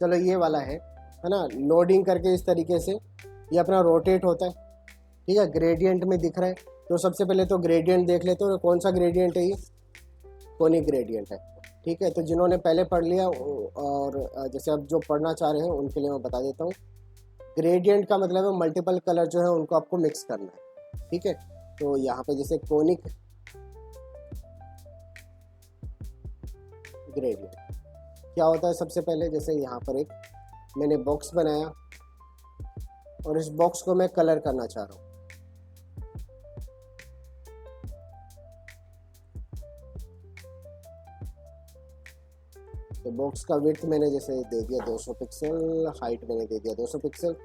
चलो ये वाला है ना, लोडिंग करके इस तरीके से ये अपना रोटेट होता है, ठीक है, ग्रेडियंट में दिख रहा है। तो सबसे पहले तो ग्रेडियंट देख लेते हो, कौन सा ग्रेडियंट है ये, कोनिक ग्रेडियंट है, ठीक है। तो जिन्होंने पहले पढ़ लिया और जैसे अब जो पढ़ना चाह रहे हैं उनके लिए मैं बता देता हूँ, ग्रेडियंट का मतलब है मल्टीपल कलर जो है उनको आपको मिक्स करना है, ठीक है। तो यहाँ पे जैसे कोनिक ग्रेडियंट क्या होता है, सबसे पहले जैसे यहाँ पर एक मैंने बॉक्स बनाया और इस बॉक्स को मैं कलर करना चाह रहा हूँ। तो बॉक्स का विड्थ मैंने जैसे दे दिया 200 पिक्सल, हाइट मैंने दे दिया 200 पिक्सल,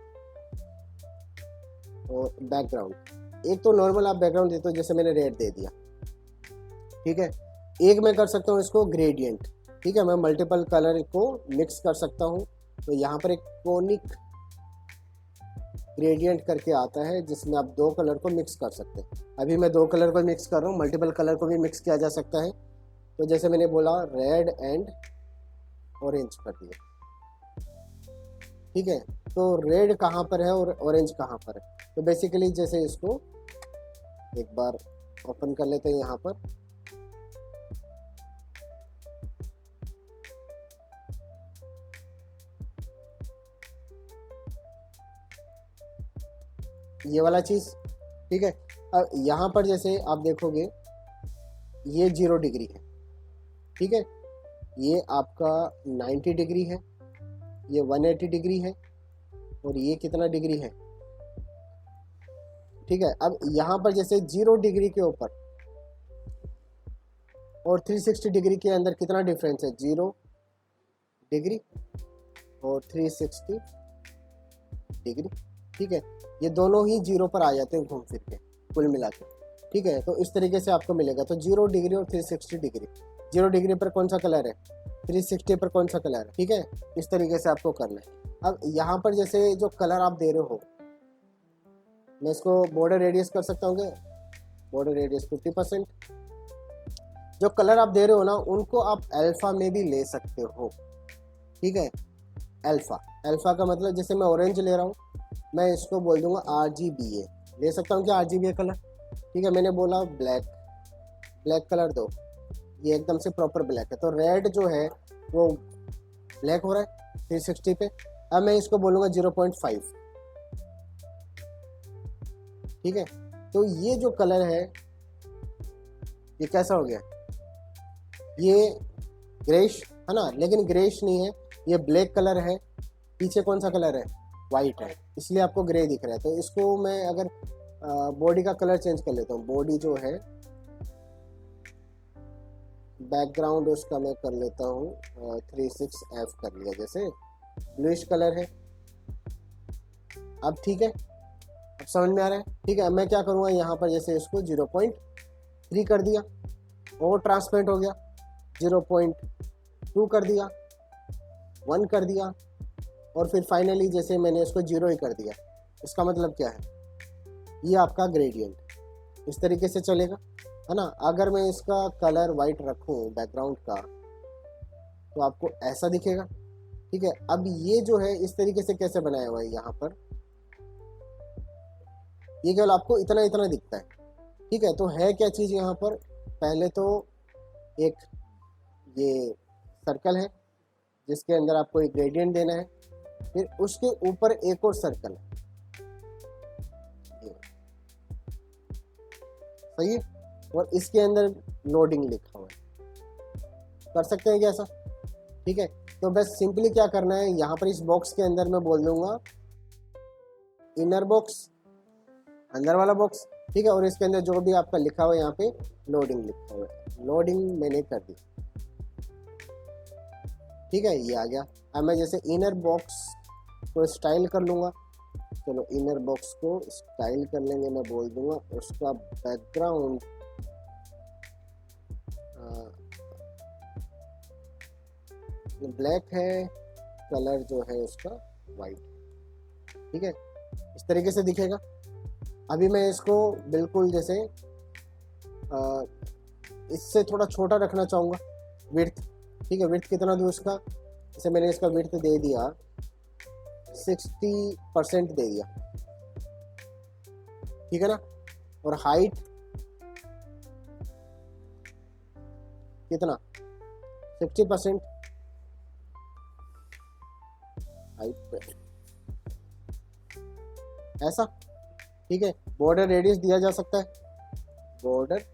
और बैकग्राउंड एक तो नॉर्मल आप बैकग्राउंड देते हो, जैसे मैंने रेड दे दिया, ठीक है। एक मैं कर सकता हूँ इसको ग्रेडियंट, ठीक है, मैं मल्टीपल कलर को मिक्स कर सकता हूँ। तो यहाँ पर एक कोनिक ग्रेडियंट करके आता है जिसमें आप दो कलर को मिक्स कर सकते हैं। अभी मैं दो कलर को मिक्स कर रहा हूँ, मल्टीपल कलर को भी मिक्स किया जा सकता है। तो जैसे मैंने बोला रेड एंड ऑरेंज कर दिया, ठीक है। तो रेड कहाँ पर है और ऑरेंज कहाँ पर है, तो बेसिकली जैसे इसको एक बार ओपन कर लेते हैं यहाँ पर, ये वाला चीज़, ठीक है। अब यहाँ पर जैसे आप देखोगे ये 0 डिग्री है, ठीक है, ये आपका 90 डिग्री है, ये 180 डिग्री है, और ये कितना डिग्री है, ठीक है। अब यहाँ पर जैसे 0 डिग्री के ऊपर और 360 डिग्री के अंदर कितना डिफरेंस है, 0 डिग्री और 360 डिग्री, ठीक है। ये दोनों ही 0 पर आ जाते हैं घूम फिर के कुल मिला के, ठीक है। तो इस तरीके से आपको मिलेगा। तो 0 डिग्री और 360 डिग्री, 0 डिग्री पर कौन सा कलर है, 360 पर कौन सा कलर है, ठीक है। इस तरीके से आपको करना है। अब यहाँ पर जैसे जो कलर आप दे रहे हो, मैं इसको बॉर्डर रेडियस कर सकता हूँ क्या, बॉर्डर रेडियस 50%। जो कलर आप दे रहे हो ना उनको आप अल्फा में भी ले सकते हो, ठीक है। अल्फा का मतलब जैसे मैं ऑरेंज ले रहा हूँ, मैं इसको बोल दूंगा RGBA, ले सकता हूँ क्या RGBA कलर, ठीक है। मैंने बोला ब्लैक कलर दो, ये एकदम से प्रॉपर ब्लैक है। तो रेड जो है वो ब्लैक हो रहा है 360 पे। अब मैं इसको बोलूँगा 0.5, ठीक है। तो ये जो कलर है ये कैसा हो गया, ये ग्रेश है ना, लेकिन ग्रेश नहीं है, ये ब्लैक कलर है। पीछे कौन सा कलर है, वाइट है, इसलिए आपको ग्रे दिख रहा है। तो इसको मैं अगर बॉडी का कलर चेंज कर लेता हूँ, बॉडी जो है बैकग्राउंड उसका मैं कर लेता हूँ 36F कर लिया, जैसे ब्लूइश कलर है। अब ठीक है, अब समझ में आ रहा है, ठीक है। मैं क्या करूँगा यहाँ पर जैसे इसको 0.3 कर दिया और ट्रांसपेरेंट हो गया, 0.2 कर दिया, 1 कर दिया, और फिर फाइनली जैसे मैंने इसको 0 ही कर दिया। इसका मतलब क्या है, ये आपका ग्रेडियंट इस तरीके से चलेगा, है ना। अगर मैं इसका कलर वाइट रखूं बैकग्राउंड का तो आपको ऐसा दिखेगा, ठीक है। अब ये जो है इस तरीके से कैसे बनाया हुआ है, यहाँ पर ये केवल आपको इतना इतना दिखता है, ठीक है। तो है क्या चीज़ यहाँ पर, पहले तो एक ये सर्कल है जिसके अंदर आपको एक ग्रेडियंट देना है, फिर उसके ऊपर एक और सर्कल है, सही है, और इसके अंदर लोडिंग लिखा हुआ है। कर सकते हैं क्या ऐसा, ठीक है। तो बस सिंपली क्या करना है, यहाँ पर इस बॉक्स के अंदर मैं बोल दूंगा इनर बॉक्स, अंदर वाला बॉक्स, ठीक है, और इसके अंदर जो भी आपका लिखा हुआ है यहाँ पे लोडिंग लिखा हुआ है, लोडिंग मैंने कर दी, ठीक है, ये आ गया। अब मैं जैसे इनर बॉक्स को स्टाइल कर लूँगा, चलो इनर बॉक्स को स्टाइल कर लेंगे, मैं बोल दूंगा उसका बैकग्राउंड ब्लैक है, कलर जो है उसका वाइट, ठीक है, इस तरीके से दिखेगा। अभी मैं इसको बिल्कुल जैसे इससे थोड़ा छोटा रखना चाहूँगा, विड्थ, ठीक है, विड्थ कितना दूँ उसका जैसे मैंने इसका विड्थ दे दिया 60% दे दिया, ठीक है ना। और हाइट कितना, 60% हाइट पे, ऐसा, ठीक है। बॉर्डर रेडियस दिया जा सकता है, बॉर्डर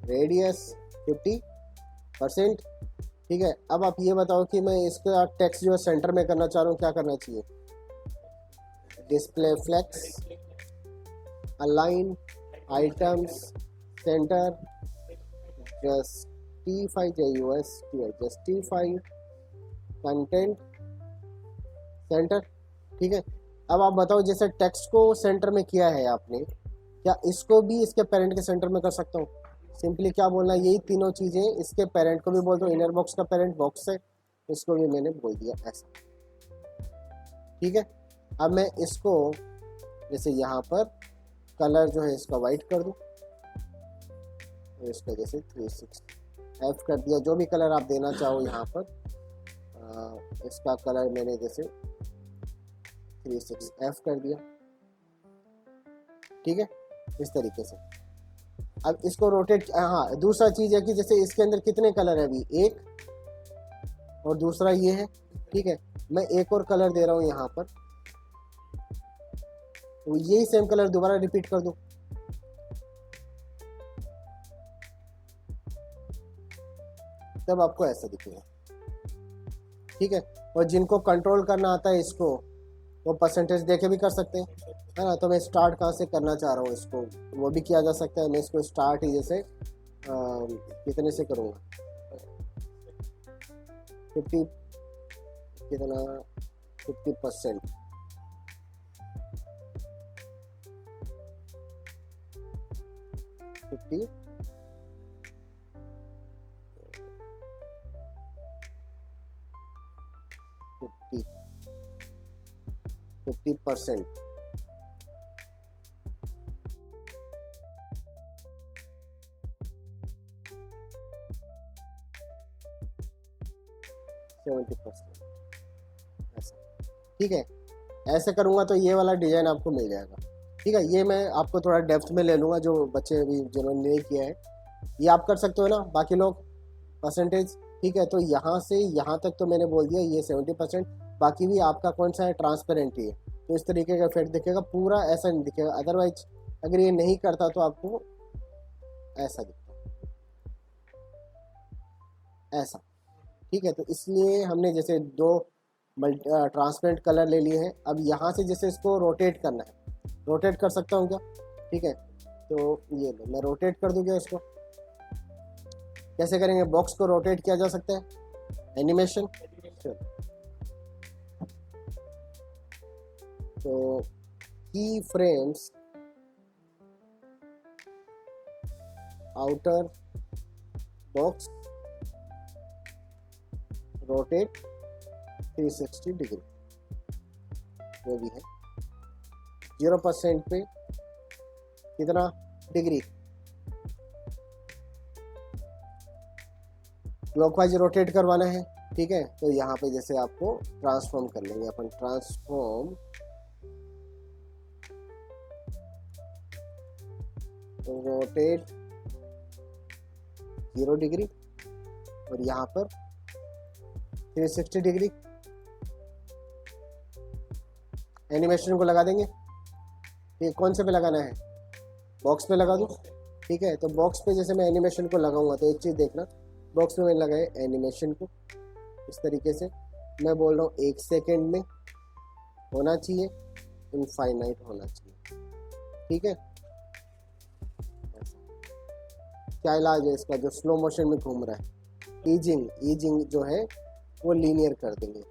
रेडियस 50%, ठीक है। अब आप ये बताओ कि मैं इसका टेक्स्ट जो है सेंटर में करना चाह रहा हूँ, क्या करना चाहिए, display flex, align, items, centre, justify, justify content, centre, ठीक है। अब आप बताओ जैसे टेक्स्ट को सेंटर में किया है आपने, क्या इसको भी इसके पेरेंट के सेंटर में कर सकता हूँ। सिंपली क्या बोलना है, यही तीनों चीज़ें, इसके पेरेंट को भी बोल दो, इनर बॉक्स का पेरेंट बॉक्स है, इसको भी मैंने बोल दिया ऐसा, ठीक है। अब मैं इसको जैसे यहाँ पर कलर जो है इसका वाइट कर दूँ, तो इसका जैसे 360 एफ कर दिया, जो भी कलर आप देना चाहो यहाँ पर, इसका कलर मैंने जैसे 36 एफ कर दिया, ठीक है, इस तरीके से। अब इसको रोटेट, हाँ दूसरा चीज़ है कि जैसे इसके अंदर कितने कलर है, अभी एक और दूसरा ये है, ठीक है। मैं एक और कलर दे रहा हूँ यहाँ पर, तो यही सेम कलर दोबारा रिपीट कर दूँ, तब आपको ऐसा दिखेगा, ठीक है। और जिनको कंट्रोल करना आता है इसको, वो परसेंटेज देके भी कर सकते हैं, है ना। तो मैं स्टार्ट कहाँ से करना चाह रहा हूँ इसको, वो भी किया जा सकता है। मैं इसको स्टार्ट ही जैसे कितने से करूँगा, 50 कितना, 50%, 50, 50%, 70%, ऐसा, ठीक है। ऐसे करूँगा तो ये वाला डिज़ाइन आपको मिल जाएगा, ठीक है। ये मैं आपको थोड़ा डेप्थ में ले लूँगा, जो बच्चे अभी जिन्होंने नहीं किया है, ये आप कर सकते हो ना, बाकी लोग परसेंटेज, ठीक है। तो यहाँ से यहाँ तक तो मैंने बोल दिया, ये 70%, बाकी भी आपका कौन सा है, ट्रांसपेरेंट ही है, तो इस तरीके का इफेक्ट दिखेगा, पूरा ऐसा नहीं दिखेगा। अदरवाइज अगर ये नहीं करता तो आपको ऐसा दिखता, ऐसा, ठीक है। तो इसलिए हमने जैसे दो ट्रांसपेरेंट कलर ले लिए हैं। अब यहाँ से जैसे इसको रोटेट करना है, रोटेट कर सकता हूँ क्या, ठीक है। तो ये लो, मैं रोटेट कर दूँ क्या इसको, कैसे करेंगे, बॉक्स को रोटेट किया जा सकता है, एनिमेशन, तो की frames, outer box, rotate 360 degree, वो भी है 0% पे कितना डिग्री, क्लॉकवाइज रोटेट करवाना है, ठीक है। तो यहाँ पे जैसे आपको ट्रांसफॉर्म कर लेंगे अपन, ट्रांसफॉर्म रोटेट 0 डिग्री, और यहाँ पर 360 डिग्री, एनिमेशन को लगा देंगे। ये कौन से पे लगाना है, बॉक्स पे लगा दूँ, ठीक है। तो बॉक्स पे जैसे मैं एनिमेशन को लगाऊंगा, तो एक चीज़ देखना, बॉक्स में मैंने लगाए एनिमेशन को इस तरीके से, मैं बोल रहा हूँ 1 सेकेंड में होना चाहिए, इनफाइनाइट होना चाहिए, ठीक है। क्या इलाज है इसका, जो स्लो मोशन में घूम रहा है, ईजिंग जो है वो लीनियर कर देंगे,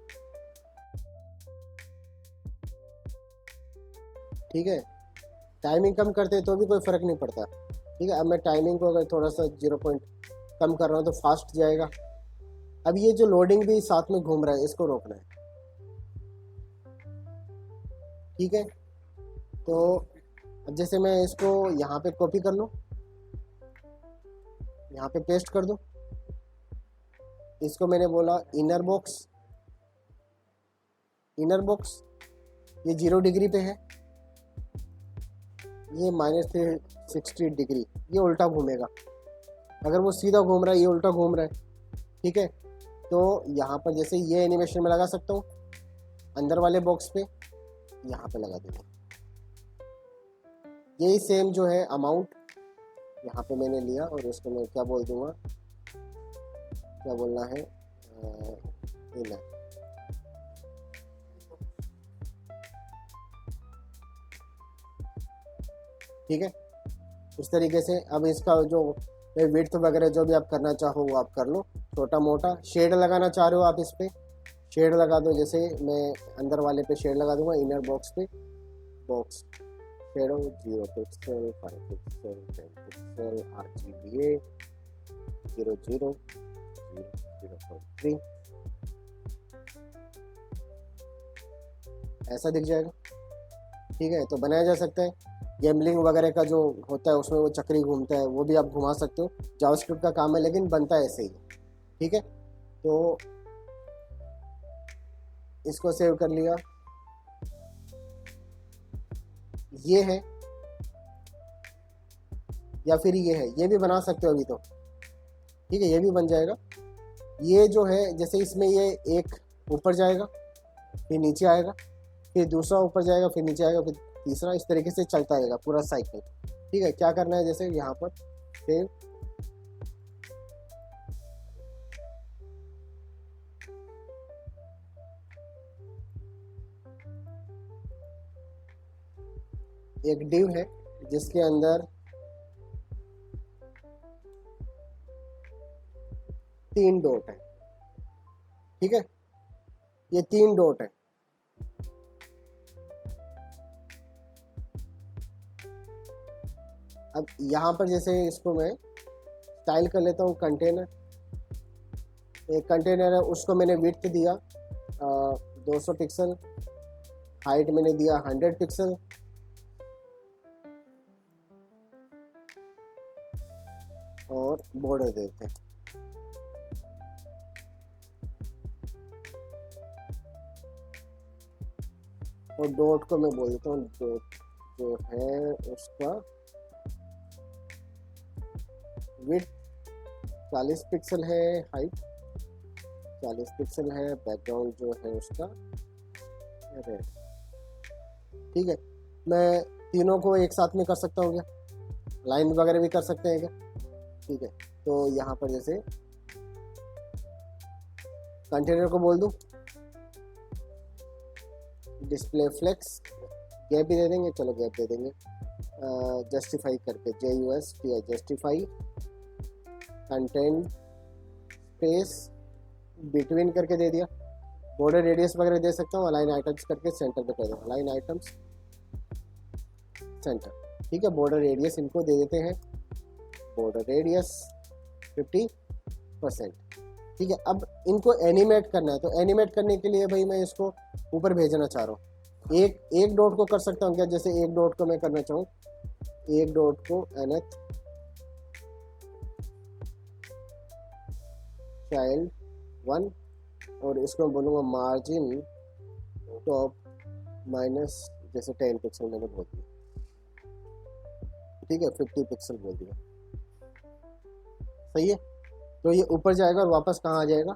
ठीक है। टाइमिंग कम करते तो भी कोई फ़र्क नहीं पड़ता, ठीक है। अब मैं टाइमिंग को अगर थोड़ा सा 0 पॉइंट कम कर रहा हूँ तो फास्ट जाएगा। अब ये जो लोडिंग भी साथ में घूम रहा है, इसको रोकना है, ठीक है। तो अब जैसे मैं इसको यहाँ पे कॉपी कर लूँ, यहाँ पे पेस्ट कर दूँ, इसको मैंने बोला इनर बॉक्स, इनर बॉक्स ये 0 डिग्री पे है, ये -360 डिग्री, ये उल्टा घूमेगा। अगर वो सीधा घूम रहा है, ये उल्टा घूम रहा है, ठीक है। तो यहाँ पर जैसे ये एनिमेशन में लगा सकता हूँ, अंदर वाले बॉक्स पे यहाँ पे लगा देंगे। यही सेम जो है अमाउंट यहाँ पे मैंने लिया और उसको मैं क्या बोल दूंगा, क्या बोलना है, इनर। ठीक है, इस तरीके से। अब इसका जो विड्थ वगैरह जो भी आप करना चाहो वो आप कर लो, छोटा मोटा। शेड लगाना चाह रहे हो आप, इस पर शेड लगा दो। जैसे मैं अंदर वाले पे शेड लगा दूंगा, इनर बॉक्स पे, box shadow 0 pixel, 5 pixel, 10 pixel, RGBA 0.0.3, ऐसा दिख जाएगा। ठीक है, तो बनाया जा सकता है। गैम्बलिंग वगैरह का जो होता है उसमें वो चक्री घूमता है, वो भी आप घुमा सकते हो। जावास्क्रिप्ट का काम है, लेकिन बनता है ऐसे ही। ठीक है, तो इसको सेव कर लिया। ये है या फिर ये है, ये भी बना सकते हो अभी तो। ठीक है, ये भी बन जाएगा। ये जो है, जैसे इसमें ये एक ऊपर जाएगा, फिर नीचे आएगा, फिर दूसरा ऊपर जाएगा, फिर नीचे आएगा, फिर तीसरा, इस तरीके से चलता रहेगा पूरा साइकिल। ठीक है, क्या करना है, जैसे यहाँ पर सेव, एक डिव है जिसके अंदर 3 डॉट है। ठीक है, ये 3 डॉट है। अब यहाँ पर जैसे इसको मैं स्टाइल कर लेता हूँ, कंटेनर, एक कंटेनर है, उसको मैंने विड्थ दिया 200 पिक्सल, हाइट मैंने दिया 100 पिक्सल, और बॉर्डर देते हैं। और डॉट को मैं बोल देता हूँ, डॉट जो है उसका विड्थ 40 पिक्सल है, हाइट 40 पिक्सल है, बैकग्राउंड जो है उसका रेड। ठीक है, मैं तीनों को एक साथ में कर सकता हूँ क्या, लाइन वगैरह भी कर सकते हैं क्या। ठीक है, तो यहाँ पर जैसे कंटेनर को बोल दूँ डिस्प्ले फ्लेक्स, गैप भी दे देंगे, चलो गैप दे देंगे, जस्टिफाई करके JUSTI justify, content space between करके दे दिया, बॉर्डर रेडियस वगैरह दे सकता हूँ, अलाइन आइटम्स करके सेंटर पे कर दूँ, अलाइन आइटम्स सेंटर। ठीक है, बॉर्डर रेडियस इनको दे देते हैं, बॉर्डर रेडियस 50%। ठीक है, अब इनको एनिमेट करना है, तो एनिमेट करने के लिए भाई मैं इसको ऊपर भेजना चाह रहा हूँ। एक डॉट को कर सकता हूँ क्या, जैसे एक डॉट को मैं करना चाहूँ, एक डॉट को nth चाइल्ड 1, और इसको बोलूँगा मार्जिन टॉप माइनस, जैसे 10 पिक्सल मैंने बोल दिया। ठीक है, 50 पिक्सल बोल दिया, सही है। तो ये ऊपर जाएगा और वापस कहाँ आ जाएगा,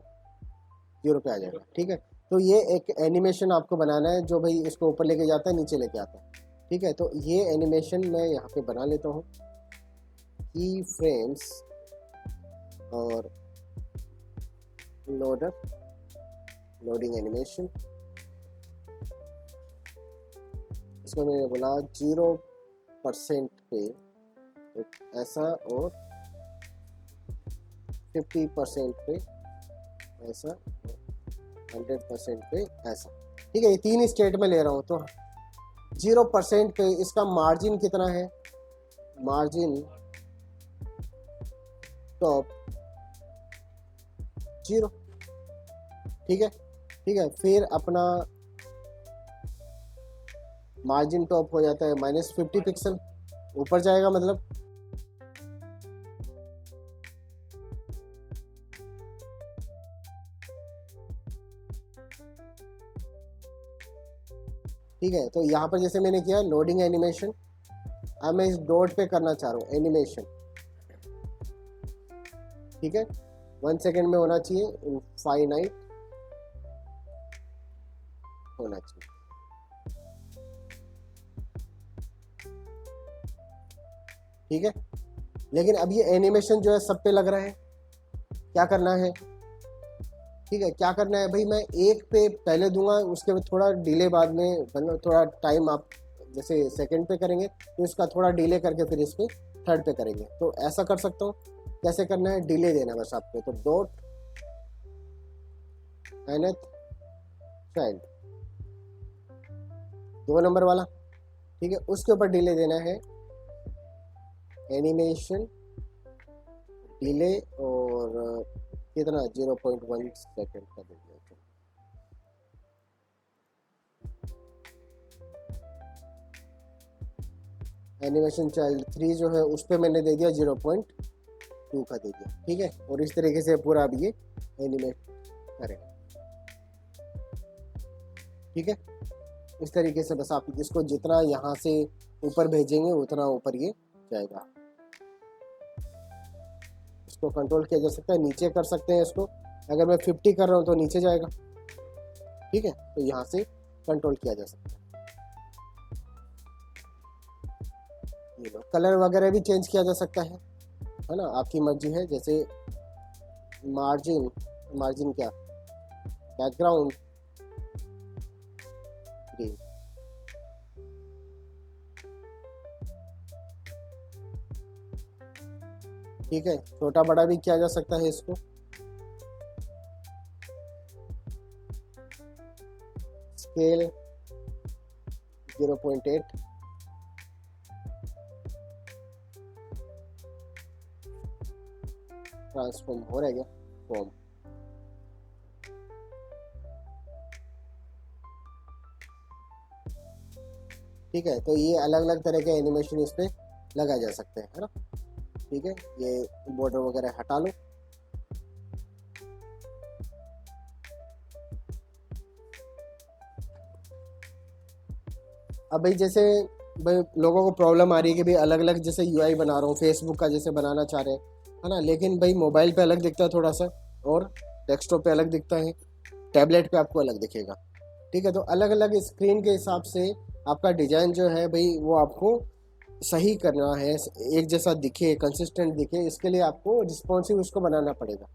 0 पे आ जाएगा। ठीक है, तो ये एक एनिमेशन आपको बनाना है जो भाई इसको ऊपर लेके जाता है, नीचे लेके आता है। ठीक है, तो ये एनिमेशन मैं यहाँ पे बना लेता हूँ, की फ्रेम्स और लोडर, लोडिंग एनिमेशन, इसको मैंने बोला 0% पे ऐसा और 50% पे ऐसा, 100% पे ऐसा। ठीक है, ये 3 स्टेट में ले रहा हूँ। तो 0% पे इसका मार्जिन कितना है, मार्जिन टॉप 0। ठीक है, ठीक है, फिर अपना मार्जिन टॉप हो जाता है -50 पिक्सल, ऊपर जाएगा मतलब। ठीक है। तो यहाँ पर जैसे मैंने किया लोडिंग एनिमेशन, अब मैं इस डॉट पे करना चाह रहा हूँ एनिमेशन, ठीक है। 1 सेकेंड में होना चाहिए, इनफाइनाइट होना चाहिए, ठीक है। लेकिन अब ये एनिमेशन जो है सब पे लग रहा है, क्या करना है, ठीक है। क्या करना है भाई, मैं एक पे पहले दूंगा, उसके बाद थोड़ा डिले बाद में, मतलब थोड़ा टाइम आप जैसे सेकंड पे करेंगे तो इसका थोड़ा डिले करके फिर इस पे थर्ड पे करेंगे। तो ऐसा कर सकता हूँ, कैसे करना है, डिले देना बस आपको। तो डॉट nth चाइल्ड 2 नंबर वाला, ठीक है, उसके ऊपर डिले देना है एनिमेशन डिले, और कितना 0.1 सेकेंड का दे दिया। एनिमेशन चाइल्ड 3 जो है उस पर मैंने दे दिया 0.2 का दे दिया, ठीक है। और इस तरीके से पूरा अब ये एनिमेट करेगा, ठीक है। इस तरीके से बस आप इसको जितना यहाँ से ऊपर भेजेंगे उतना ऊपर ये जाएगा। इसको कंट्रोल किया जा सकता है, नीचे कर सकते हैं इसको, अगर मैं 50 कर रहा हूँ तो नीचे जाएगा, ठीक है। तो यहाँ से कंट्रोल किया जा सकता है। कलर वगैरह भी चेंज किया जा सकता है ना, आपकी मर्जी है। जैसे मार्जिन, मार्जिन क्या, बैकग्राउंड ग्रीन, ठीक है। छोटा बड़ा भी किया जा सकता है इसको, स्केल 0.8, ट्रांसफॉर्म हो रहेगा फॉर्म, ठीक है। तो ये अलग अलग तरह के एनिमेशन इस पे लगाए जा सकते हैं, है ना, ठीक है। ये बॉर्डर वगैरह हटा लो, अब भाई जैसे भाई लोगों को प्रॉब्लम आ रही है कि भाई अलग अलग जैसे यूआई बना रहा हूँ, फेसबुक का जैसे बनाना चाह रहे हैं, है ना, लेकिन भाई मोबाइल पे अलग दिखता है थोड़ा सा, और डेस्कटॉप पे अलग दिखता है, टैबलेट पे आपको अलग दिखेगा, ठीक है। तो अलग अलग स्क्रीन के हिसाब से आपका डिजाइन जो है भाई वो आपको सही करना है, एक जैसा दिखे, कंसिस्टेंट दिखे, इसके लिए आपको रिस्पॉन्सिव उसको बनाना पड़ेगा।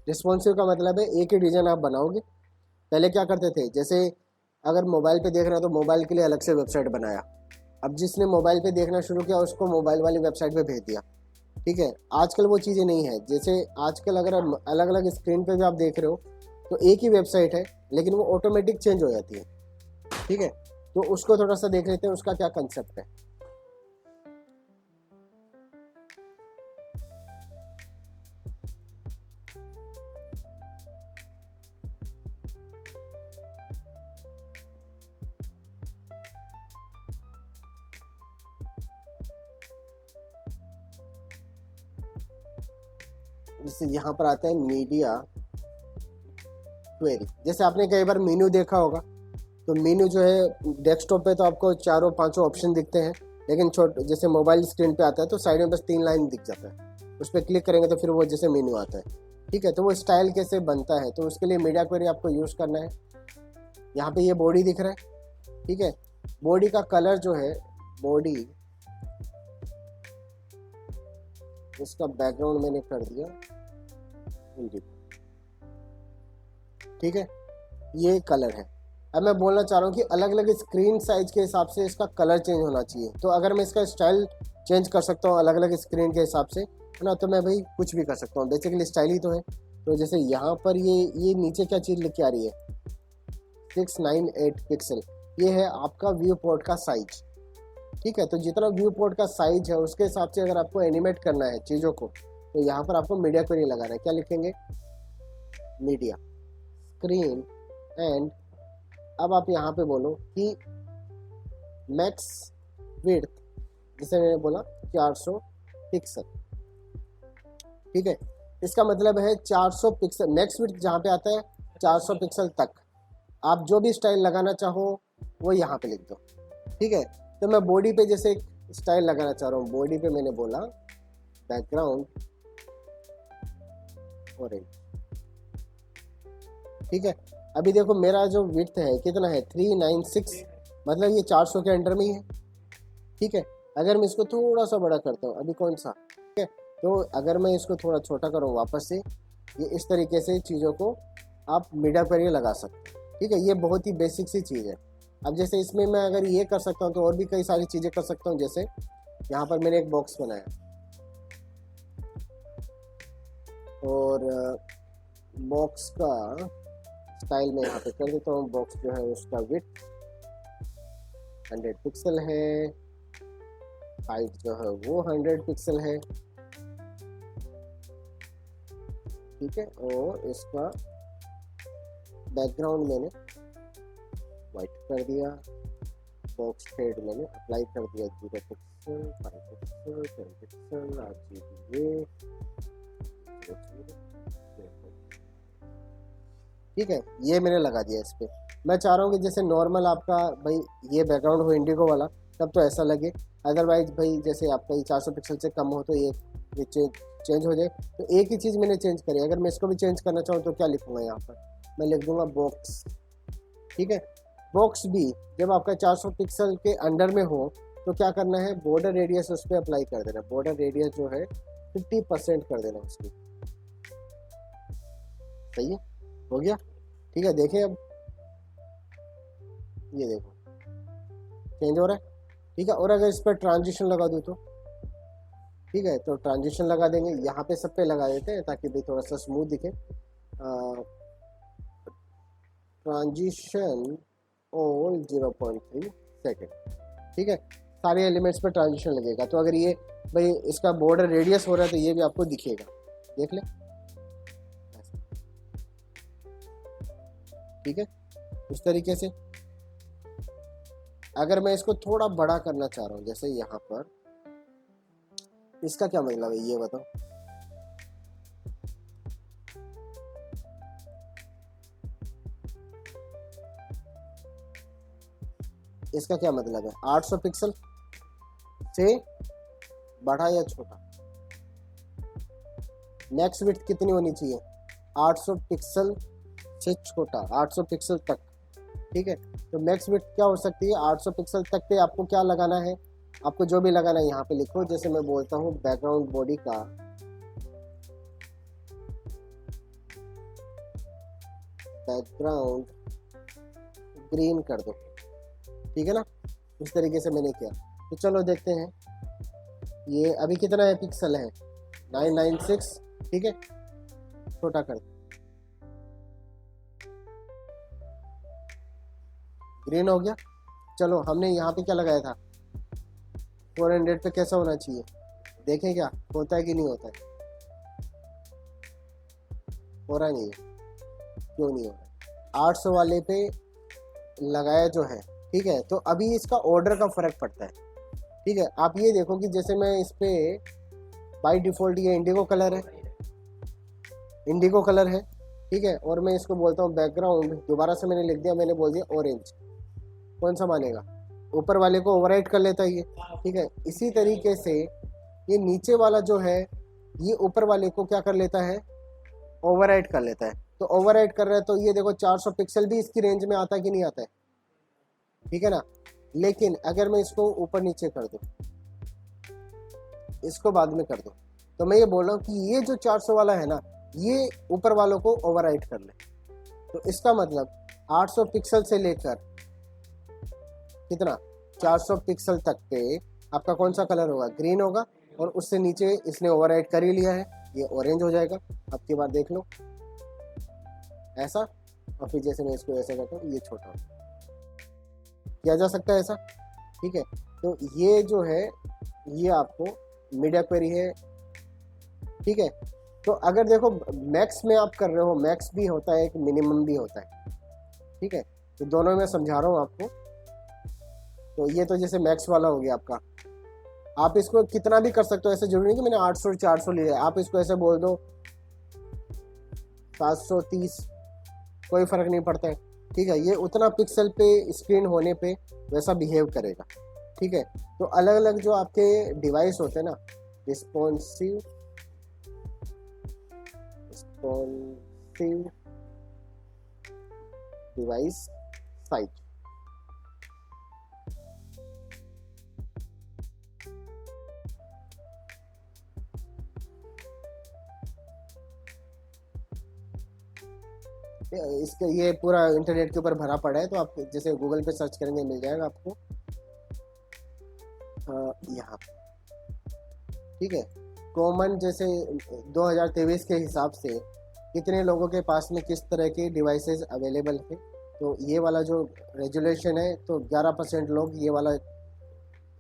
रिस्पॉन्सिव का मतलब है एक ही डिजाइन आप बनाओगे। पहले क्या करते थे, जैसे अगर मोबाइल पे देख रहे हो तो मोबाइल के लिए अलग से वेबसाइट बनाया, अब जिसने मोबाइल पे देखना शुरू किया उसको मोबाइल वाली वेबसाइट पे भेज दिया, ठीक है। आजकल वो चीज़ें नहीं है। जैसे आजकल अगर अलग अलग स्क्रीन पे भी आप देख रहे हो तो एक ही वेबसाइट है, लेकिन वो ऑटोमेटिक चेंज हो जाती है, ठीक है। तो उसको थोड़ा सा देख लेते हैं, उसका क्या कंसेप्ट है। जैसे यहाँ पर आता है मीडिया क्वेरी, जैसे आपने कई बार मेनू देखा होगा, तो मेनू जो है डेस्कटॉप पे तो आपको चारों पांचों ऑप्शन दिखते हैं, लेकिन जैसे मोबाइल स्क्रीन पे आता है तो साइड में बस 3 लाइन दिख जाता है, उस पर क्लिक करेंगे तो फिर वो जैसे मेनू आता है, ठीक है। तो वो स्टाइल कैसे बनता है, तो उसके लिए मीडिया क्वेरी आपको यूज़ करना है। यहाँ पे ये बॉडी दिख रहा है, ठीक है। बॉडी का कलर जो है, बॉडी इसका बैकग्राउंड मैंने कर दिया इंडिगो, ठीक है। ये कलर है। अब मैं बोलना चाह रहा हूँ कि अलग अलग स्क्रीन साइज के हिसाब से इसका कलर चेंज होना चाहिए। तो अगर मैं इसका स्टाइल चेंज कर सकता हूँ अलग अलग स्क्रीन के हिसाब से, है ना, तो मैं भाई कुछ भी कर सकता हूँ, बेसिकली स्टाइल ही तो है। तो जैसे यहाँ पर ये नीचे क्या चीज़ लिख के आ रही है, 698 पिक्सल, ये है आपका व्यू पोर्ट का साइज, ठीक है। तो जितना व्यू पोर्ट का साइज है उसके हिसाब से अगर आपको एनिमेट करना है चीज़ों को, तो यहाँ पर आपको मीडिया क्वेरी लगाना है। क्या लिखेंगे, मीडिया स्क्रीन एंड, अब आप यहाँ पे बोलो कि मैक्स विड्थ, जैसे मैंने बोला 400 पिक्सल, ठीक है। इसका मतलब है 400 पिक्सल, मैक्स विड्थ जहाँ पे आता है 400 पिक्सल तक। आप जो भी स्टाइल लगाना चाहो वो यहाँ पे लिख दो। ठीक है, तो मैं बॉडी पे जैसे एक स्टाइल लगाना चाह रहा हूँ, बॉडी पे मैंने बोला बैकग्राउंड ऑरेंज। ठीक है, अभी देखो मेरा जो विड्थ है कितना है 396, मतलब ये 400 के अंडर में ही है। ठीक है, अगर मैं इसको थोड़ा सा बड़ा करता हूँ, अभी कौन सा, ठीक है, तो अगर मैं इसको थोड़ा छोटा करूँ वापस से, ये इस तरीके से चीज़ों को आप मिडा पर लगा सकते हैं। ठीक है, ये बहुत ही बेसिक सी चीज़ है। अब जैसे इसमें मैं अगर ये कर सकता हूँ तो और भी कई सारी चीज़ें कर सकता हूँ। जैसे यहाँ पर मैंने एक बॉक्स बनाया और बॉक्स का स्टाइल में यहाँ पे कर देता हूँ। बॉक्स जो है उसका विड्थ 100 पिक्सल है, हाइट जो है वो 100 पिक्सल है। ठीक है, और इसका बैकग्राउंड मैंने वाइट कर दिया, बॉक्स शेड मैंने अप्लाई कर दिया 0 पिक्सल, 5 पिक्सल, 10 पिक्सल, RGB। ठीक है, ये मैंने लगा दिया इस पर। मैं चाह रहा हूँ कि जैसे नॉर्मल आपका भाई ये बैकग्राउंड हो इंडिगो वाला, तब तो ऐसा लगे। अदरवाइज भाई जैसे आपका ये 400 पिक्सल से कम हो तो ये चेंज हो जाए। तो एक ही चीज़ मैंने चेंज करी। अगर मैं इसको भी चेंज करना चाहूँ तो क्या लिखूँगा यहाँ पर, मैं लिख दूँगा बॉक्स। ठीक है, बॉक्स भी जब आपका 400 पिक्सल के अंडर में हो तो क्या करना है, बॉर्डर रेडियस उस पर अप्लाई कर देना। बॉर्डर रेडियस जो है 50% कर देना उसकी। सही है, हो गया। ठीक है, देखें अब ये देखो चेंज हो रहा है। ठीक है, और अगर इस पर ट्रांजिशन लगा दूँ तो, ठीक है, तो ट्रांजिशन लगा देंगे, यहाँ पे सब पे लगा देते हैं ताकि भाई थोड़ा सा स्मूथ दिखे। ट्रांजिशन और 0.3 सेकेंड। ठीक है, सारे एलिमेंट्स पर ट्रांजिशन लगेगा। तो अगर ये भाई इसका बॉर्डर रेडियस हो रहा है तो ये भी आपको दिखेगा, देख ले। ठीक है, इस तरीके से। अगर मैं इसको थोड़ा बड़ा करना चाह रहा हूँ, जैसे यहाँ पर, इसका क्या मतलब है ये बताओ। इसका क्या मतलब है, 800 पिक्सल से बड़ा या छोटा। नेक्स्ट विड्थ कितनी होनी चाहिए, 800 पिक्सल से छोटा, 800 पिक्सल तक। ठीक है, तो मैक्स विड्थ क्या हो सकती है, 800 पिक्सल तक पे आपको क्या लगाना है, आपको जो भी लगाना है यहाँ पे लिखो। जैसे मैं बोलता हूँ बैकग्राउंड बॉडी का बैकग्राउंड ग्रीन कर दो। ठीक है ना, इस तरीके से मैंने किया। तो चलो देखते हैं ये अभी कितना है, पिक्सल है 996। ठीक है, छोटा कर दो, ग्रीन हो गया। चलो हमने यहाँ पे क्या लगाया था 400 पे, कैसा होना चाहिए देखें, क्या होता है कि नहीं होता है। हो रहा नहीं है, क्यों नहीं हो रहा, 800 वाले पे लगाया जो है। ठीक है, तो अभी इसका ऑर्डर का फर्क पड़ता है। ठीक है, आप ये देखो कि जैसे मैं इस पे बाय डिफॉल्ट ये इंडिगो कलर है, इंडिगो कलर है। ठीक है, और मैं इसको बोलता हूँ बैकग्राउंड, दोबारा से मैंने लिख दिया, मैंने बोल दिया ऑरेंज। कौन सा मानेगा, ऊपर वाले को ओवरराइट कर लेता है ये। ठीक है, इसी तरीके से ये नीचे वाला जो है ये ऊपर वाले को क्या कर लेता है, ओवरराइट कर लेता है। तो ओवरराइट कर रहा है तो ये देखो 400 पिक्सल भी इसकी रेंज में आता है कि नहीं आता है। ठीक है ना, लेकिन अगर मैं इसको ऊपर नीचे कर दूं, इसको बाद में कर दूं, तो मैं ये बोल रहा हूँ कि ये जो 400 वाला है ना, ये ऊपर वालों को ओवरराइट कर ले। तो इसका मतलब 800 पिक्सल से लेकर कितना 400 पिक्सल तक पे आपका कौन सा कलर होगा, ग्रीन होगा। और उससे नीचे इसने ओवरराइट कर ही लिया है, ये ऑरेंज हो जाएगा। अब की बार देख लो ऐसा, और फिर जैसे मैं इसको ऐसे करता हूँ ये छोटा किया जा सकता है ऐसा। ठीक है, तो ये जो है ये आपको मीडिया क्वेरी है। ठीक है, तो अगर देखो मैक्स में आप कर रहे हो, मैक्स भी होता है एक मिनिमम भी होता है। ठीक है, तो दोनों में समझा रहा हूँ आपको। तो ये तो जैसे मैक्स वाला हो गया आपका, आप इसको कितना भी कर सकते हो, ऐसे जरूरी नहीं कि मैंने 800 400 लिया है। आप इसको ऐसे बोल दो 730, कोई फर्क नहीं पड़ता है। ठीक है, ये उतना पिक्सल पे स्क्रीन होने पे वैसा बिहेव करेगा। ठीक है, तो अलग अलग जो आपके डिवाइस होते हैं ना, रिस्पॉन्सिव रिस्पॉन्सिव डिवाइस साइज, इसके ये पूरा इंटरनेट के ऊपर भरा पड़ा है, तो आप जैसे गूगल पे सर्च करेंगे मिल जाएगा आपको यहाँ पे। ठीक है, कॉमन जैसे 2023 के हिसाब से कितने लोगों के पास में किस तरह के डिवाइसेस अवेलेबल है, तो ये वाला जो रेजुलेशन है, तो 11% लोग ये वाला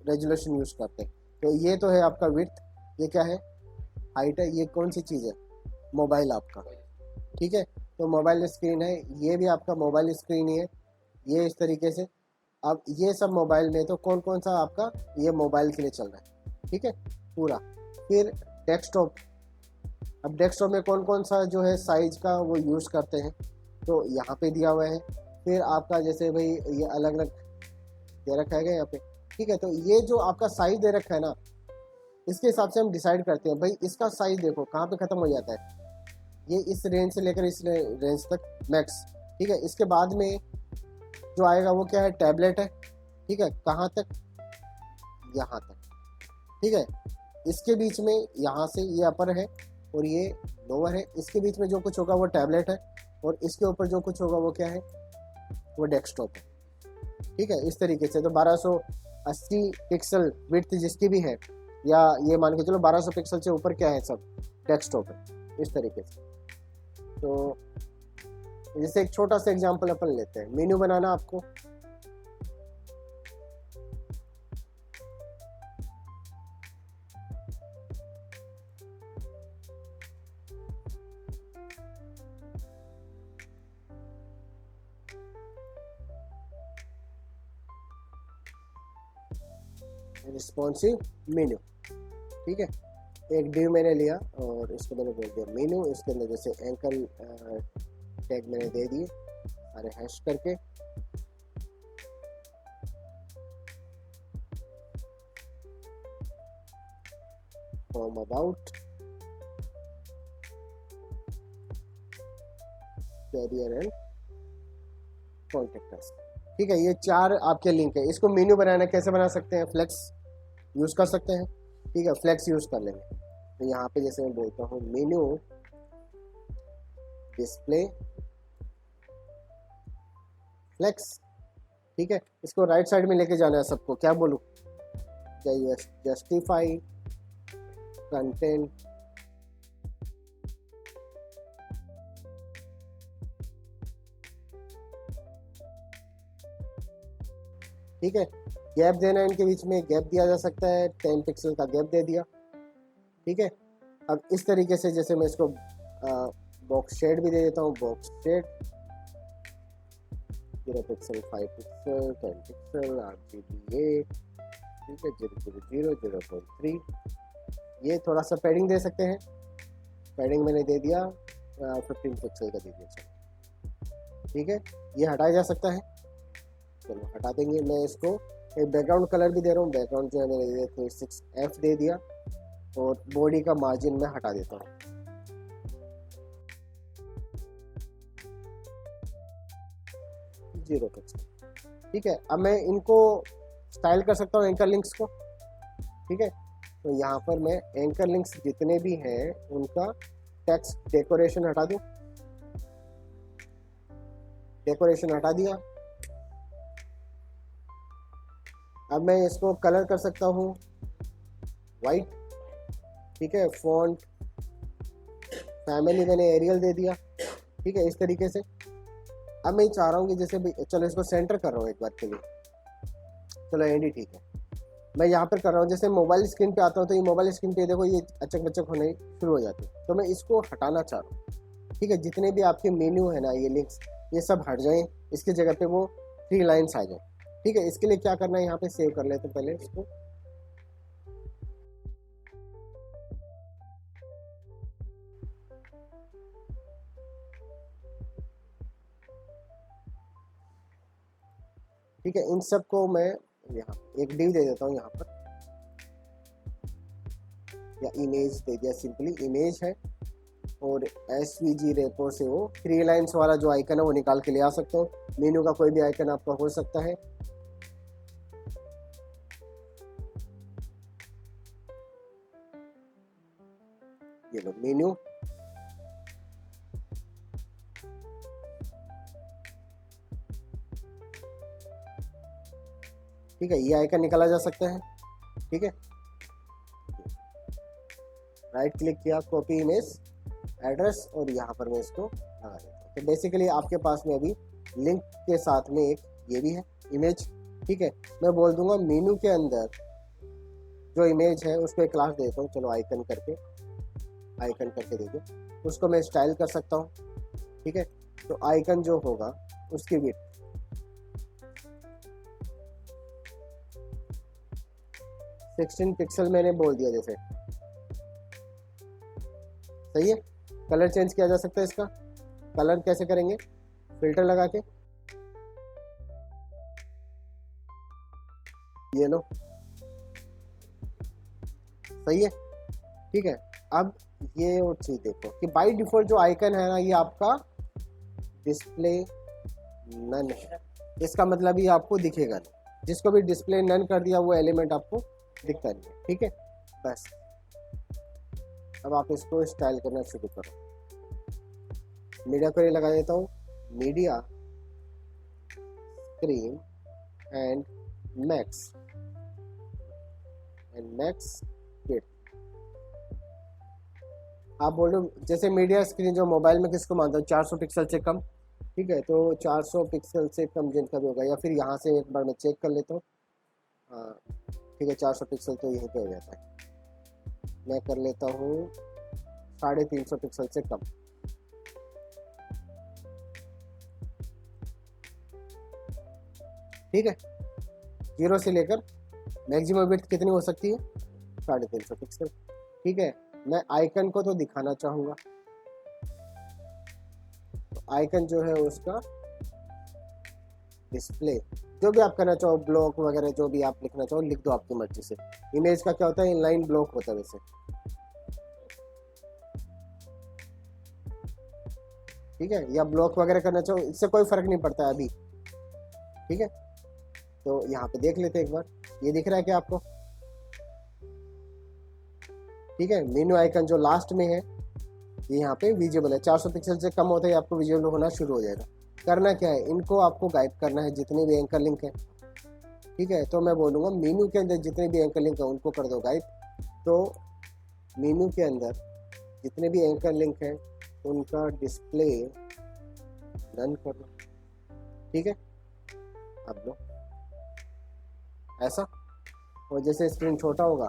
रेजुलेशन यूज़ करते हैं। तो ये तो है आपका विड्थ, ये क्या है, हाइट है, ये कौन सी चीज़ है, मोबाइल आपका। ठीक है, तो मोबाइल स्क्रीन है, ये भी आपका मोबाइल स्क्रीन ही है, ये इस तरीके से। अब ये सब मोबाइल में तो कौन कौन सा आपका ये मोबाइल के लिए चल रहा है। ठीक है, पूरा। फिर डेस्कटॉप, अब डेस्कटॉप में कौन कौन सा जो है साइज का वो यूज़ करते हैं, तो यहाँ पे दिया हुआ है। फिर आपका जैसे भाई ये अलग अलग दे रखा है यहाँ पे। ठीक है, तो ये जो आपका साइज दे रखा है ना, इसके हिसाब से हम डिसाइड करते हैं भाई इसका साइज देखो कहाँ पे ख़त्म हो जाता है, ये इस रेंज से लेकर इस रेंज तक मैक्स। ठीक है, इसके बाद में जो आएगा वो क्या है, टैबलेट है। ठीक है, कहाँ तक, यहाँ तक। ठीक है, इसके बीच में यहाँ से ये अपर है और ये लोअर है, इसके बीच में जो कुछ होगा वो टैबलेट है, और इसके ऊपर जो कुछ होगा वो क्या है, वो डेस्कटॉप है। ठीक है, इस तरीके से। तो 1280 पिक्सल विड्थ जिसकी भी है, या ये मान के चलो 1200 पिक्सल से ऊपर क्या है, सब डेस्कटॉप है, इस तरीके से। तो जैसे एक छोटा सा एग्जांपल अपन लेते हैं, मेन्यू बनाना आपको। Responsive menu. ठीक है, एक डिव मैंने लिया और इसको मैंने बोल दिया मेन्यू, इसके अंदर जैसे एंकर टैग मैंने दे दिए सारे हैश करके। From about, career and contactors. ठीक है, ये 4 आपके लिंक है। इसको मेन्यू बनाना कैसे बना सकते हैं, फ्लेक्स यूज कर सकते हैं। ठीक है, फ्लेक्स यूज कर लेंगे। तो यहाँ पे जैसे मैं बोलता हूँ मेन्यू डिस्प्ले फ्लेक्स। ठीक है, इसको राइट साइड में लेके जाना है सबको, क्या बोलूँ, जस्टिफाई कंटेंट। ठीक है, गैप देना है इनके बीच में, गैप दिया जा सकता है, 10 पिक्सल का गैप दे दिया। ठीक है, अब इस तरीके से जैसे मैं इसको बॉक्स शेड भी दे देता हूँ, box shade 0 pixel, 5 pixel, 10 pixel, RGBA। ठीक है, 000, 0.3। ये थोड़ा सा पैडिंग दे सकते हैं, पैडिंग मैंने दे दिया 15 पिक्सल का दे दिया। ठीक है, ये हटाया जा सकता है, चलो हटा देंगे। मैं इसको एक बैकग्राउंड कलर भी दे रहा हूँ, बैकग्राउंड जो है मैंने 36F दे दिया, और बॉडी का मार्जिन में हटा देता हूँ। Zero pixel. ठीक है, अब मैं इनको स्टाइल कर सकता हूँ एंकर लिंक्स को। ठीक है, तो यहाँ पर मैं एंकर लिंक्स जितने भी हैं उनका टेक्स्ट डेकोरेशन हटा दूँ, डेकोरेशन हटा दिया। अब मैं इसको कलर कर सकता हूँ वाइट। ठीक है, फॉन्ट फैमिली मैंने एरियल दे दिया। ठीक है, इस तरीके से। अब मैं चाह रहा हूँ कि जैसे चलो इसको सेंटर कर रहा हूँ एक बार के लिए, चलो एंडी। ठीक है, मैं यहाँ पर कर रहा हूँ, जैसे मोबाइल स्क्रीन पे आता हूँ तो ये मोबाइल स्क्रीन पे देखो ये अचक बचक होने शुरू हो जाती है, तो मैं इसको हटाना चाह रहा हूँ। ठीक है, जितने भी आपके मेन्यू है ना, ये लिंक्स, ये सब हट जाएं, इसकी जगह पे वो 3 लाइन्स आ जाए। ठीक है, इसके लिए क्या करना है, यहाँ पे सेव कर लेते हैं पहले इसको। ठीक है, इन सब को मैं यहाँ एक div दे देता हूँ यहाँ पर, या इमेज दे दिया, सिंपली इमेज है, और SVG रेपो से वो 3 लाइन्स वाला जो आइकन है वो निकाल के ले आ सकता हूँ। मेन्यू का कोई भी आइकन आपका हो सकता है। ये लो मेन्यू, ठीक है, ये आइकन निकाला जा सकता है। ठीक है, राइट क्लिक किया, कॉपी इमेज एड्रेस, और यहाँ पर मैं इसको लगा देता हूँ। तो बेसिकली आपके पास में अभी लिंक के साथ में एक ये भी है इमेज। ठीक है, मैं बोल दूंगा मेनू के अंदर जो इमेज है उसको एक क्लास देता हूँ, चलो आइकन करके दे दो, उसको मैं स्टाइल कर सकता हूँ। ठीक है, तो आइकन जो होगा उसकी विड्थ 16 पिक्सल मैंने बोल दिया जैसे, सही है। कलर चेंज किया जा सकता है इसका, कलर कैसे करेंगे, फिल्टर लगा के, ये लो, सही है। ठीक है, अब ये और चीज देखो कि बाय डिफॉल्ट जो आइकन है ना ये आपका डिस्प्ले नन है, इसका मतलब ये आपको दिखेगा नहीं। जिसको भी डिस्प्ले नन कर दिया वो एलिमेंट आपको दिखता नहीं है। ठीक है, बस अब आप इसको स्टाइल करना शुरू करो। मीडिया को ये लगा देता हूँ, media screen and max width. आप बोल रहे हो जैसे मीडिया स्क्रीन जो मोबाइल में किसको मानता हूँ 400 पिक्सल से कम। ठीक है, तो 400 पिक्सल से कम जिनका भी होगा, या फिर यहाँ से एक बार मैं चेक कर लेता हूँ। हाँ ठीक है, 400 पिक्सल तो यहीं पे हो जाता है। मैं कर लेता हूँ 350 पिक्सल से कम। ठीक है, 0 से लेकर मैक्सिमम विड्थ कितनी हो सकती है 350 पिक्सल। ठीक है, मैं आइकन को तो दिखाना चाहूँगा, तो आइकन जो है उसका डिस्प्ले जो भी आप करना चाहो, ब्लॉक वगैरह जो भी आप लिखना चाहो लिख दो आपकी मर्जी से। इमेज का क्या होता है, इनलाइन ब्लॉक होता है वैसे। ठीक है, या ब्लॉक वगैरह करना चाहो, इससे कोई फर्क नहीं पड़ता है अभी। ठीक है, तो यहाँ पे देख लेते हैं एक बार, ये दिख रहा है क्या आपको। ठीक है, मेन्यू आइकन जो लास्ट में है ये यहाँ पे विजिबल है, 400 पिक्सल से कम होता है आपको विजिबल होना शुरू हो जाएगा। करना क्या है, इनको आपको गाइड करना है जितने भी एंकर लिंक है। ठीक है, तो मैं बोलूँगा मेन्यू के अंदर जितने भी एंकर लिंक है उनको कर दो गाइड। तो मेन्यू के अंदर जितने भी एंकर लिंक हैं उनका डिस्प्ले रन कर दो। ठीक है, अब लो ऐसा, और जैसे स्क्रीन छोटा होगा।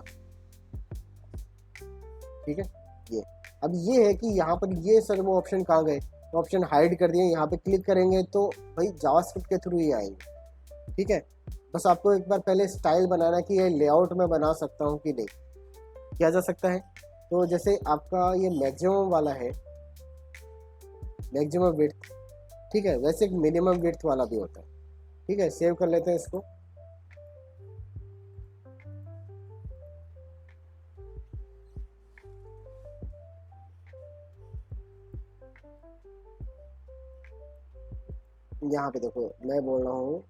ठीक है, ये अब ये है कि यहाँ पर ये सर वो ऑप्शन कहाँ गए, ऑप्शन हाइड कर दिए। यहाँ पे क्लिक करेंगे तो भाई जावास्क्रिप्ट के थ्रू ही आएंगे। ठीक है, बस आपको एक बार पहले स्टाइल बनाना कि ये लेआउट में बना सकता हूँ कि नहीं, किया जा सकता है। तो जैसे आपका ये मैक्सिमम वाला है, मैक्सिमम विड्थ, ठीक है, वैसे एक मिनिमम विड्थ वाला भी होता है। ठीक है, सेव कर लेते हैं इसको। यहाँ पे देखो मैं बोल रहा हूँ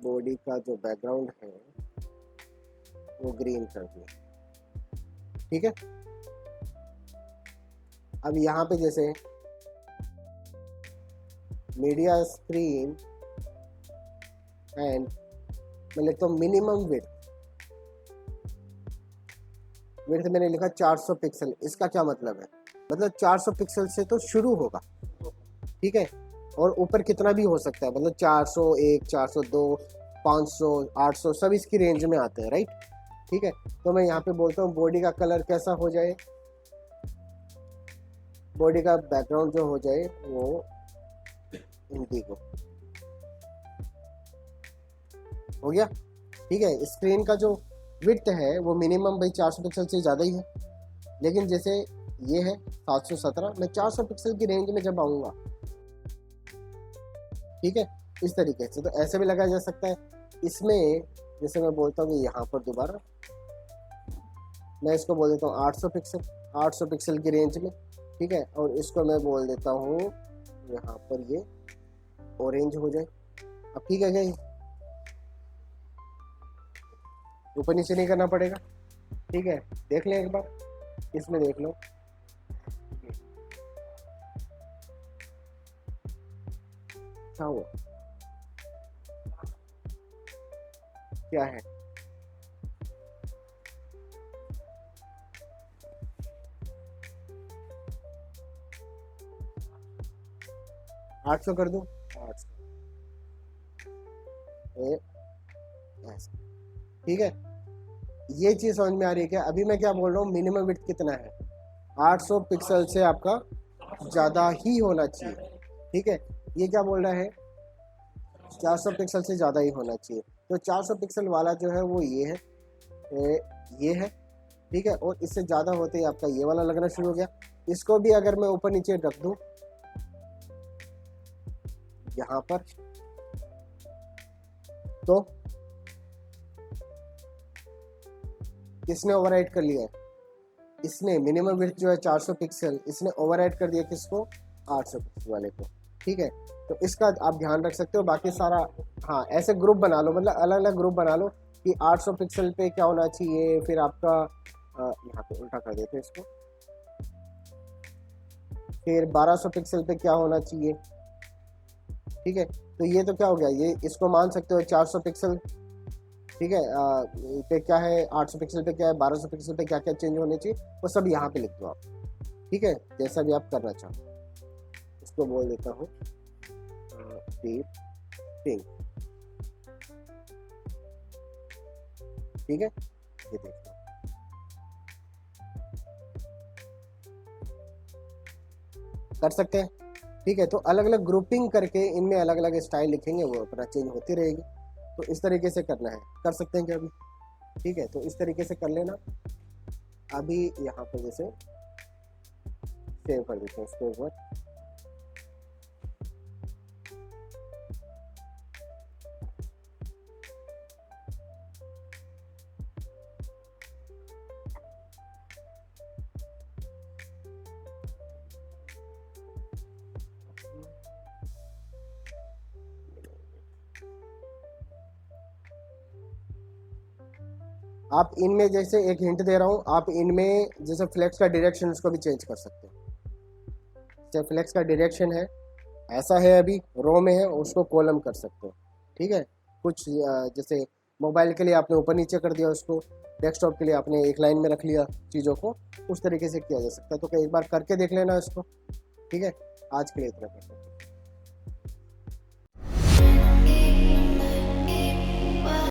बॉडी का जो बैकग्राउंड है वो ग्रीन कर दिया। ठीक है, अब यहाँ पे जैसे मीडिया स्क्रीन एंड मैं लिखता हूँ मिनिमम विड्थ मैंने लिखा 400 पिक्सल। इसका क्या मतलब है, मतलब 400 पिक्सल से तो शुरू होगा। ठीक है, और ऊपर कितना भी हो सकता है, मतलब 401, 402, 500, 800 सब इसकी रेंज में आते हैं, राइट। ठीक है, तो मैं यहाँ पे बोलता हूँ बॉडी का कलर कैसा हो जाए, बॉडी का बैकग्राउंड जो हो जाए वो इंडिगो हो गया। ठीक है, स्क्रीन का जो विड्थ है वो मिनिमम भाई 400 पिक्सल से ज़्यादा ही है, लेकिन जैसे ये है 717, मैं 400 पिक्सल की रेंज में जब आऊँगा, ठीक है, इस तरीके से। तो ऐसे भी लगाया जा सकता है। इसमें जैसे मैं बोलता हूँ कि यहाँ पर दोबारा मैं इसको बोल देता हूँ 800 पिक्सल, 800 पिक्सल की रेंज में, ठीक है। और इसको मैं बोल देता हूँ यहाँ पर ये ऑरेंज हो जाए। अब ठीक है क्या, ऊपर नीचे नहीं करना पड़ेगा, ठीक है। देख लें एक बार, इसमें देख लो, क्या हुआ, क्या है, आठ सौ कर दूं, 800 ऐसा, ठीक है। ये चीज समझ में आ रही है क्या? अभी मैं क्या बोल रहा हूँ, मिनिमम विड्थ कितना है, 800 पिक्सल से आपका ज़्यादा ही होना चाहिए, ठीक है। ये क्या बोल रहा है, 400 पिक्सल से ज़्यादा ही होना चाहिए। तो 400 पिक्सल वाला जो है वो ये है, ये है, ठीक है। और इससे ज़्यादा होते ही आपका ये वाला लगना शुरू हो गया। इसको भी अगर मैं ऊपर नीचे रख दूँ यहाँ पर, तो किसने ओवरराइड कर लिया है, इसने मिनिमम विड्थ जो है 400 पिक्सल, इसने ओवरराइड कर दिया किसको, 800 पिक्सल वाले को, ठीक है। तो इसका आप ध्यान रख सकते हो। बाकी सारा हाँ ऐसे ग्रुप बना लो, मतलब अलग अलग ग्रुप बना लो कि 800 पिक्सल पे क्या होना चाहिए, फिर आपका यहाँ पे उल्टा कर देते हैं इसको, फिर 1200 पिक्सल पे क्या होना चाहिए, ठीक है। तो ये तो क्या हो गया, ये इसको मान सकते हो 400 पिक्सल, ठीक है, पे क्या है, 800 पिक्सल पे क्या है, 1200 पिक्सल पे क्या क्या चेंज होने चाहिए, वो सब यहाँ पे लिख दो आप, ठीक है, जैसा भी आप करना चाहो। इसको बोल देता हूँ डीप पिंक, ठीक है, ये देखो कर सकते हैं, ठीक है। तो अलग अलग ग्रुपिंग करके इनमें अलग अलग स्टाइल लिखेंगे, वो अपना चेंज होती रहेगी। तो इस तरीके से करना है, कर सकते हैं क्या अभी, ठीक है। तो इस तरीके से कर लेना। अभी यहाँ पर जैसे सेव कर देते हैं इसको एक बार, आप इनमें जैसे एक हिंट दे रहा हूँ, आप इनमें जैसे फ्लेक्स का डायरेक्शन उसको भी चेंज कर सकते हो। जैसे फ्लेक्स का डायरेक्शन है ऐसा है, अभी रो में है, उसको कॉलम कर सकते हो, ठीक है। कुछ जैसे मोबाइल के लिए आपने ऊपर नीचे कर दिया उसको, डेस्कटॉप के लिए आपने एक लाइन में रख लिया चीज़ों को, उस तरीके से किया जा सकता है। तो एक बार करके देख लेना इसको, ठीक है। आज के लिए इतना करते हैं।